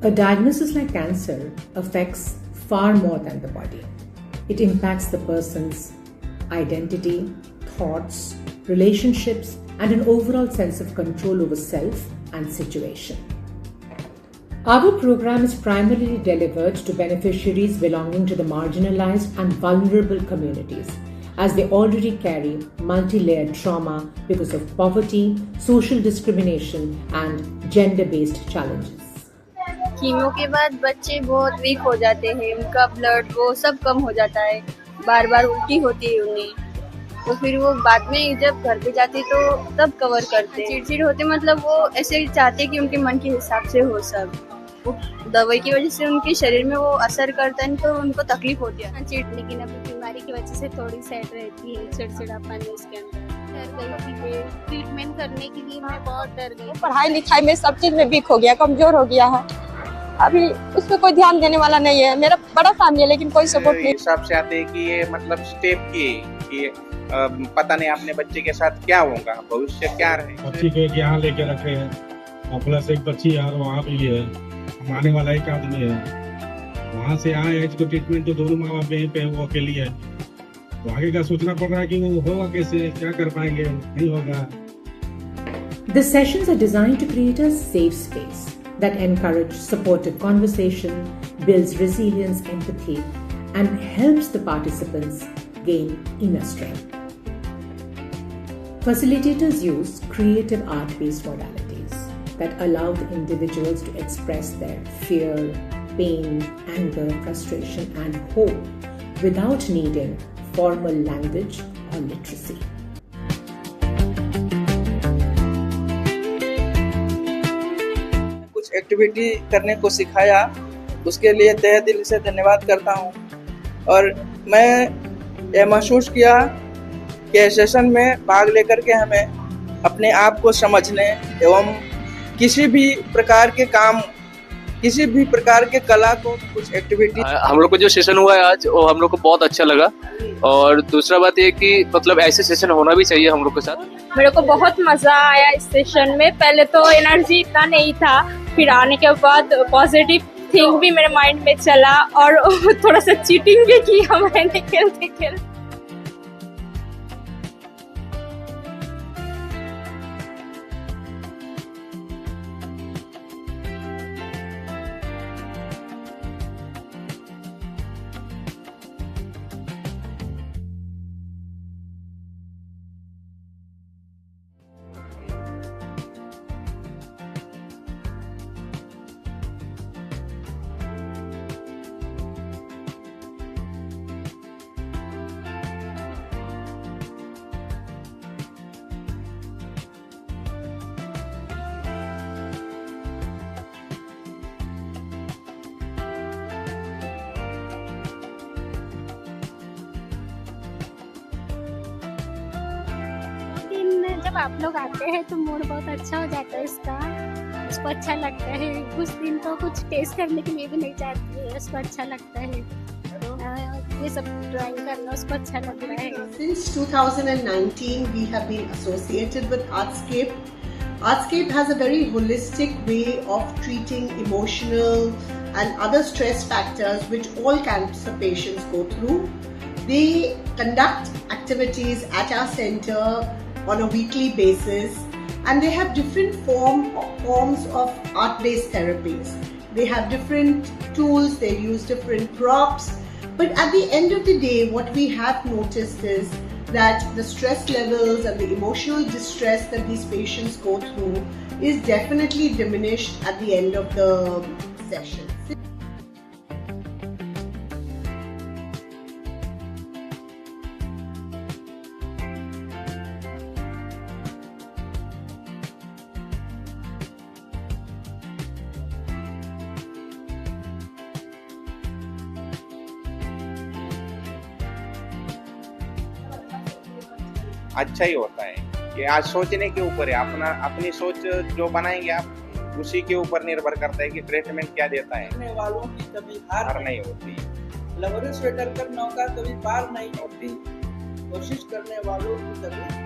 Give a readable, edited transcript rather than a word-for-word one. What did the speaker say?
A diagnosis like cancer affects far more than the body. It impacts the person's identity, thoughts, relationships, and an overall sense of control over self and situation. Our program is primarily delivered to beneficiaries belonging to the marginalized and vulnerable communities, as they already carry multi-layered trauma because of poverty, social discrimination, and gender-based challenges. Chemo के बाद बच्चे बहुत week हो जाते हैं, उनका blood वो सब कम हो जाता है, बार बार उल्टी होती है उन्हें, तो फिर वो बाद में जब घर पे जाते तो तब कवर करते हैं। चिड़चिड़ होते मतलब वो ऐसे चाहते कि उनके मन के हिसाब से हो सब, वो दवाई की वजह से उनके शरीर में वो असर करता है तो उनको तकलीफ होती है। लेकिन अभी बीमारी की वजह से थोड़ी सैड रहती है, चिड़चिड़ापन उसके अंदर। डर गई थी ट्रीटमेंट करने के लिए, मैं बहुत डर गई। पढ़ाई लिखाई में सब चीज में वीक हो गया, कमजोर हो गया है, अभी उस पर कोई ध्यान देने वाला नहीं है। मेरा बड़ा फैमिली है लेकिन कोई सपोर्ट नहीं। हिसाब से आते हैं कि ये मतलब स्टेप की पता नहीं अपने बच्चे के साथ क्या होगा, भविष्य क्या रहे। बच्ची को यहाँ लेके रखे हैं और प्लस एक बच्ची यार वहाँ भी है, आने वाला एक आदमी है, वहाँ से आए इसको ट्रीटमेंट तो दोनों माँ बाप यहीं पे वो अकेली है, तो आगे का सोचना पड़ रहा है कि वो होगा कैसे, क्या कर पाएंगे, नहीं होगा। The sessions are designed to create a safe space that encourage supportive conversation, builds resilience, empathy, and helps the participants gain inner strength. Facilitators use creative art-based modalities that allow the individuals to express their fear, pain, anger, frustration, and hope without needing formal language or literacy. कुछ activity करने को सिखाया, उसके लिए तहे दिल से धन्यवाद करता हूँ। और मैं यह महसूस किया कि सेशन में भाग लेकर के हमें अपने आप को समझने एवं किसी भी प्रकार के काम, किसी भी प्रकार के कला को कुछ एक्टिविटी। हम लोग को जो सेशन हुआ है आज वो हम लोग को बहुत अच्छा लगा, और दूसरा बात ये कि मतलब ऐसे सेशन होना भी चाहिए हम लोग के साथ। मेरे को बहुत मजा आया इस सेशन में। पहले तो एनर्जी इतना नहीं था, फिर आने के बाद पॉजिटिव थिंक भी मेरे माइंड में चला और थोड़ा सा चीटिंग भी किया मैंने खेलते खेलते। जब आप लोग आते हैं तो मूड बहुत अच्छा हो जाता है इसका, उसको अच्छा लगता है। कुछ दिन तो कुछ टेस्ट करने के लिए भी नहीं चाहती है, उसको अच्छा लगता है, ये सब ड्राइंग करना उसको अच्छा लग रहा है। Since 2019 we have been associated with Artscape. Artscape has a very holistic way of treating emotional and other stress factors which all cancer patients go through. They conduct activities at our center on a weekly basis, and they have different forms of art-based therapies. They have different tools, they use different props, but at the end of the day what we have noticed is that the stress levels and the emotional distress that these patients go through is definitely diminished at the end of the session. अच्छा ही होता है कि आज सोचने के ऊपर है, अपनी सोच जो बनाएंगे आप उसी के ऊपर निर्भर करता है कि ट्रीटमेंट क्या देता है। करने वालों की कभी हार नहीं होती, लवरे स्वेटर कर नौका कभी पार नहीं होती, कोशिश करने वालों की कभी